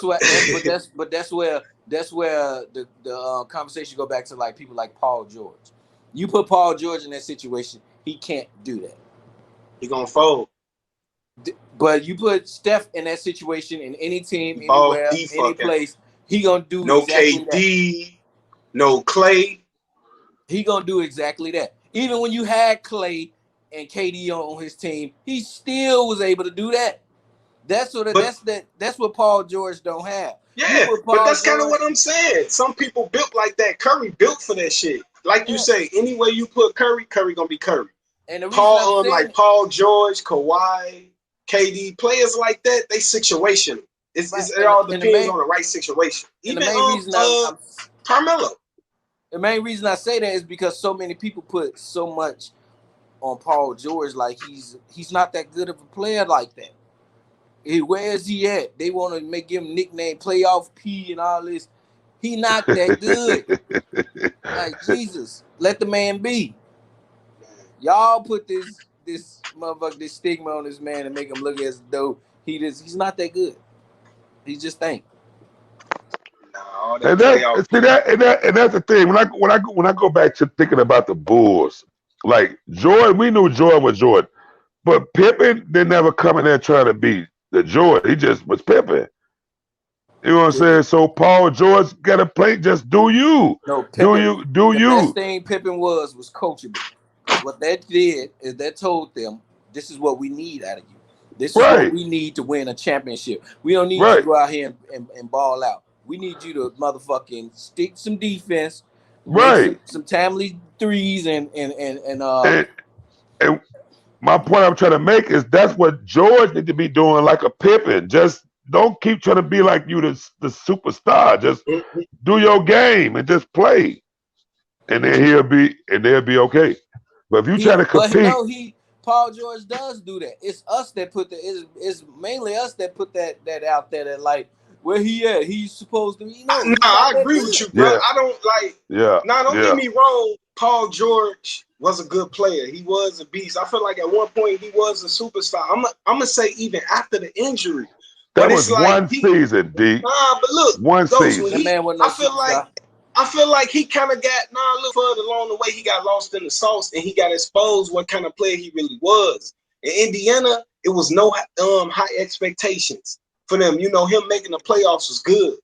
what. That's where the conversation go back to like people like Paul George. You put Paul George in that situation, he can't do that. He gonna fold. But you put Steph in that situation in any team, anywhere, any place, he gonna do no exactly KD, that. No Clay. He gonna do exactly that. Even when you had Clay and KD on his team, he still was able to do that. That's what Paul George don't have. Yeah, but that's kind of what I'm saying. Some people built like that. Curry built for that shit. Like you say, anywhere you put Curry, Curry gonna be Curry. And the Paul, like Paul George, Kawhi, KD, players like that, they situational. It all depends on the right situation. Even the main reason Carmelo. The main reason I say that is because so many people put so much on Paul George, like he's not that good of a player like that. Where is he at? They want to make him nickname Playoff P and all this. He not that good. Like Jesus, let the man be. Y'all put this motherfucker, this stigma on this man and make him look as though he's not that good. He just ain't. And that's the thing. When I go back to thinking about the Bulls, like Jordan, we knew Jordan was Jordan, but Pippen didn't ever come in there trying to be the Jordan. He just was Pippen. You know what I'm saying? So Paul George got to play. Just do you. No, Pippen, do you. The best thing Pippen was coachable. What that did is that told them, this is what we need out of you. This is what we need to win a championship. We don't need you to go out here and ball out. We need you to motherfucking stick some defense, some timely threes, and my point I'm trying to make is that's what George need to be doing, like a Pippen. Just don't keep trying to be like you, the superstar. Just do your game and just play, and then they'll be okay. But if you try to compete, Paul George does do that. It's us that put it's mainly us that put that out there. That like where he at? He's supposed to be. I agree with you, bro. Yeah. I don't like. Yeah. Now, don't get me wrong. Paul George was a good player. He was a beast. I feel like at one point he was a superstar. I'm gonna say even after the injury. That was like one season, D. Nah, but look, one season. I feel like he kind of got look further along the way. He got lost in the sauce and he got exposed what kind of player he really was. In Indiana, it was no high expectations for them. You know, him making the playoffs was good,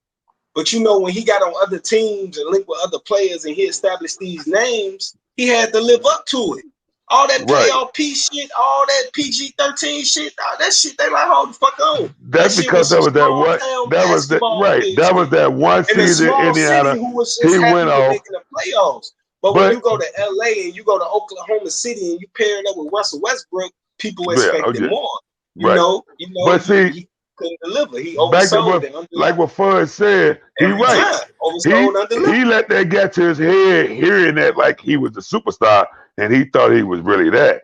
but you know when he got on other teams and linked with other players and he established these names, he had to live up to it. All that playoff P shit, all that PG-13 shit, all that shit, they like, hold the fuck on. That's because that was that one. That was that right. That was that one season in Indiana. Who was just happy with making the playoffs. But when you go to LA and you go to Oklahoma City and you pair it up with Russell Westbrook, people expected more. You know. But see, he couldn't deliver. He oversold them. Like what Fud said, he right. He let that get to his head, hearing that like he was the superstar, and he thought he was really that,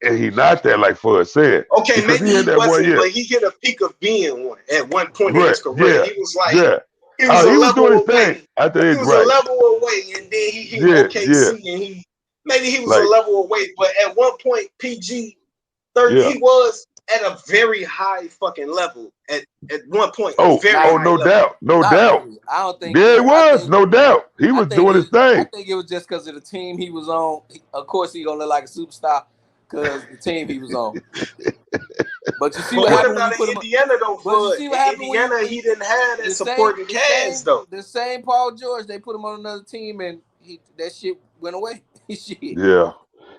and he not that, like Fud said. Okay, maybe he wasn't, but he hit a peak of being one at one point in his career. He was like, he was a level away. He was a level away, and then he hit OKC, and maybe he was a level away, but at one point, PG-13, he was at a very high fucking level at one point. No doubt. I don't think it was, no doubt. He was doing his thing. I think it was just because of the team he was on. Of course, he gonna look like a superstar because the team he was on. But you see what happened when you put Indiana though? Indiana, he didn't have that supporting cast though. The same Paul George, they put him on another team and that shit went away.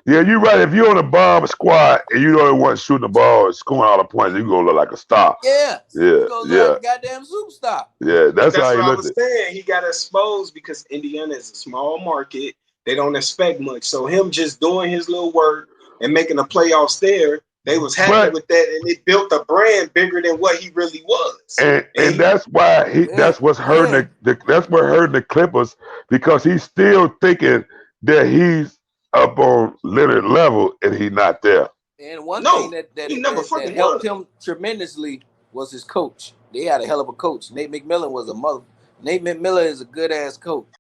Yeah, you're right. If you're on a bomb squad and you're the only one shooting the ball and scoring all the points, you're gonna look like a star. You're gonna look like a goddamn superstar. Yeah, that's how he what I looked. Was saying. He got exposed because Indiana is a small market. They don't expect much. So him just doing his little work and making the playoffs there, they was happy with that, and it built a brand bigger than what he really was. And that's why that's what's hurting that's what hurting the Clippers, because he's still thinking that he's up on Leonard level and he's not there. And one thing that helped him tremendously was his coach. They had a hell of a coach. Nate McMillan is a good ass coach.